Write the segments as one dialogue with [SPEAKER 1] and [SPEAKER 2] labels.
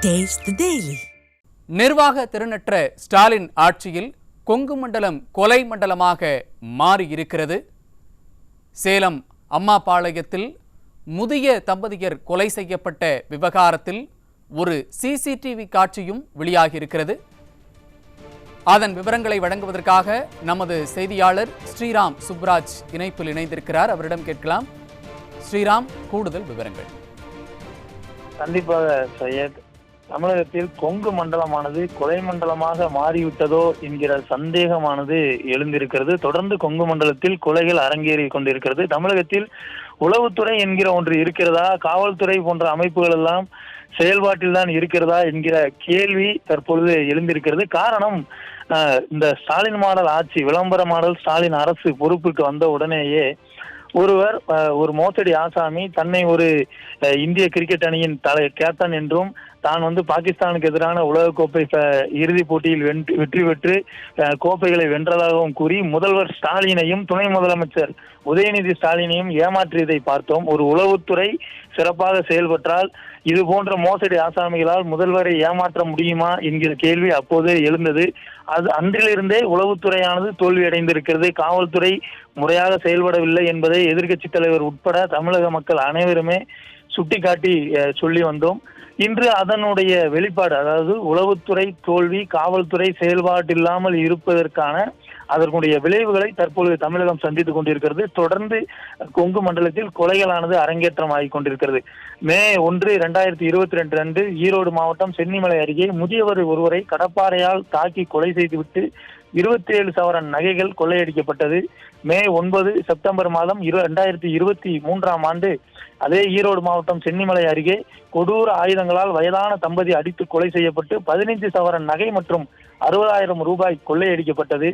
[SPEAKER 1] Taste the Daily.
[SPEAKER 2] நிர்வாக திறனற்ற ஸ்டாலின் ஆட்சியில் கொங்கு மண்டலம் கொலை மண்டலமாக மாறியிருக்கிறது. சேலம் அம்மாபாளையத்தில் முதிய தம்பதியர் கொலை செய்யப்பட்ட விவகாரத்தில் ஒரு சிசிடிவி காட்சியும் வெளியாகியிருக்கிறது. அதன் விவரங்களை வழங்குவதற்காக நமது செய்தியாளர் ஸ்ரீராம் சுப்ராஜ் இணைப்பில் இணைந்திருக்கிறார். அவரிடம் கேட்கலாம். ஸ்ரீராம், கூடுதல் விவரங்கள்.
[SPEAKER 3] கண்டிப்பாக சையத், தமிழகத்தில் கொங்கு மண்டலமானது கொலை மண்டலமாக மாறிவிட்டதோ என்கிற சந்தேகமானது எழுந்திருக்கிறது. தொடர்ந்து கொங்கு மண்டலத்தில் கொலைகள் அரங்கேறி கொண்டிருக்கிறது. தமிழகத்தில் உளவுத்துறை என்கிற ஒன்று இருக்கிறதா, காவல்துறை போன்ற அமைப்புகள் எல்லாம் செயல்பாட்டில் தான் இருக்கிறதா என்கிற கேள்வி தற்பொழுது எழுந்திருக்கிறது. காரணம், இந்த ஸ்டாலின் மாடல் ஆட்சி, விளம்பர மாடல் ஸ்டாலின் அரசு பொறுப்புக்கு வந்த உடனேயே ஒருவர், ஒரு மோசடி ஆசாமி, தன்னை ஒரு இந்திய கிரிக்கெட் அணியின் கேப்டன் என்றும், தான் பாகிஸ்தானுக்கு எதிரான உலகக்கோப்பை இறுதிப் போட்டியில் வெற்றி பெற்று கோப்பைகளை வென்றதாகவும் கூறி முதல்வர் ஸ்டாலினையும் துணை முதலமைச்சர் உதயநிதி ஸ்டாலினையும் ஏமாற்றியதை பார்த்தோம். ஒரு உளவுத்துறை சிறப்பாக செயல்பட்டால் இது போன்ற மோசடி ஆசாமிகளால் முதல்வரை ஏமாற்ற முடியுமா என்கிற கேள்வி அப்போதே எழுந்தது. அது அன்றிலிருந்தே உளவுத்துறையானது தோல்வியடைந்திருக்கிறது. காவல்துறை முறையாக செயல்படவில்லை என்பதை எதிர்க்கட்சி தலைவர் உட்பட தமிழக மக்கள் அனைவருமே சுட்டிக்காட்டி சொல்லி வந்தோம். இன்று அதனுடைய வெளிப்பாடு, அதாவது உளவுத்துறை தோல்வி, காவல்துறை செயல்பாடு இல்லாமல் இருப்பதற்கான அதற்குடைய விளைவுகளை தற்பொழுது தமிழகம் சந்தித்துக் கொண்டிருக்கிறது. தொடர்ந்து கொங்கு மண்டலத்தில் கொலைகளானது அரங்கேற்றம் ஆகிக் கொண்டிருக்கிறது. மே 1, 2022 அன்று ஈரோடு மாவட்டம் சென்னிமலை அருகே முதியவர் ஒருவரை கடப்பாறையால் தாக்கி கொலை செய்துவிட்டு 27 சவரன் நகைகள் கொள்ளையடிக்கப்பட்டது. மே 9 செப்டம்பர் மாதம் 2023ஆம் ஆண்டு அதே ஈரோடு மாவட்டம் சென்னிமலை அருகே கொடூர ஆயுதங்களால் வயதான தம்பதி அடித்து கொலை செய்யப்பட்டு 15 சவரன் நகை மற்றும் 60,000 ரூபாய் கொள்ளையடிக்கப்பட்டது.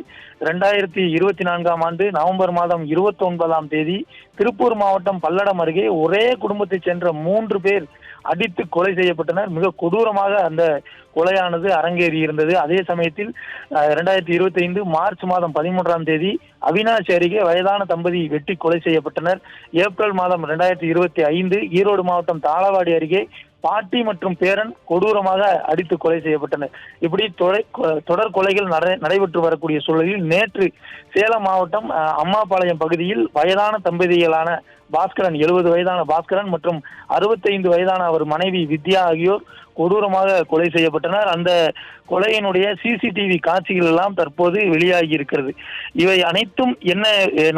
[SPEAKER 3] 2024ஆம் ஆண்டு நவம்பர் மாதம் 29ஆம் தேதி திருப்பூர் மாவட்டம் பல்லடம் அருகே ஒரே குடும்பத்தைச் சென்ற 3 பேர் அடித்து கொலை செய்யப்பட்டனர். மிக கொடூரமாக அந்த கொலையானது அரங்கேறி இருந்தது. அதே சமயத்தில் 2025 மார்ச் மாதம் 13ஆம் தேதி அவினாசி அருகே வயதான தம்பதி வெட்டி கொலை செய்யப்பட்டனர். ஏப்ரல் மாதம் 2025 ஈரோடு மாவட்டம் தாளவாடி அருகே பாட்டி மற்றும் பேரன் கொடூரமாக அடித்து கொலை செய்யப்பட்டனர். இப்படி தொடர் கொலைகள் நடைபெற்று வரக்கூடிய சூழலில் நேற்று சேலம் மாவட்டம் அம்மாபாளையம் பகுதியில் வயதான தம்பதிகளான பாஸ்கரன், 70 வயதான பாஸ்கரன் மற்றும் 65 வயதான அவர் மனைவி வித்யா ஆகியோர் கொடூரமாக கொலை செய்யப்பட்டனர். அந்த கொலையினுடைய சிசிடிவி காட்சிகள் எல்லாம் தற்போது வெளியாகி இருக்கிறது. இவை அனைத்தும் என்ன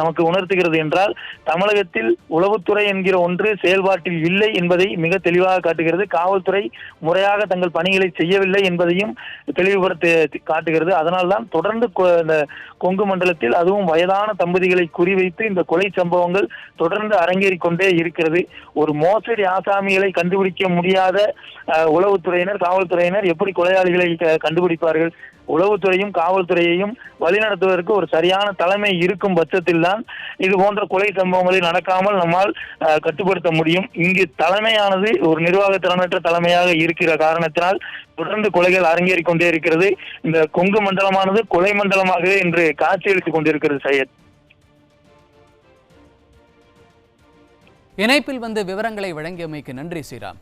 [SPEAKER 3] நமக்கு உணர்த்துகிறது என்றால், தமிழகத்தில் உளவுத்துறை என்கிற ஒன்று செயல்பாட்டில் இல்லை என்பதை மிக தெளிவாக காட்டுகிறது. காவல்துறை முறையாக தங்கள் பணிகளை செய்யவில்லை என்பதையும் தெளிவுபடுத்தி காட்டுகிறது. அதனால்தான் தொடர்ந்து இந்த கொங்கு மண்டலத்தில் அதுவும் வயதான தம்பதிகளை குறிவைத்து இந்த கொலை சம்பவங்கள் தொடர்ந்து அரங்கேறிக் கொண்டே இருக்கிறது. ஒரு மோசடி ஆசாமிகளை கண்டுபிடிக்க முடியாத உளவுத்துறையினர், காவல்துறையினர் எப்படி கொலையாளிகளை கண்டுபிடிப்பார்கள்? உளவுத்துறையும் காவல்துறையையும் வழிநடத்துவதற்கு ஒரு சரியான தலைமை இருக்கும் பட்சத்தில் தான் இது போன்ற கொலை சம்பவங்களை நடக்காமல் நம்மால் கட்டுப்படுத்த முடியும். இங்கு தலைமையானது ஒரு நிர்வாக திறனற்ற தலைமையாக இருக்கிற காரணத்தினால் தொடர்ந்து கொலைகள் அரங்கேறிக் கொண்டே இருக்கிறது. இந்த கொங்கு மண்டலமானது கொலை மண்டலமாக இன்று காட்சியளித்துக் கொண்டிருக்கிறது. சையத்,
[SPEAKER 2] இணைப்பில் வந்து விவரங்களை வழங்கியமைக்கு நன்றி ஸ்ரீராம்.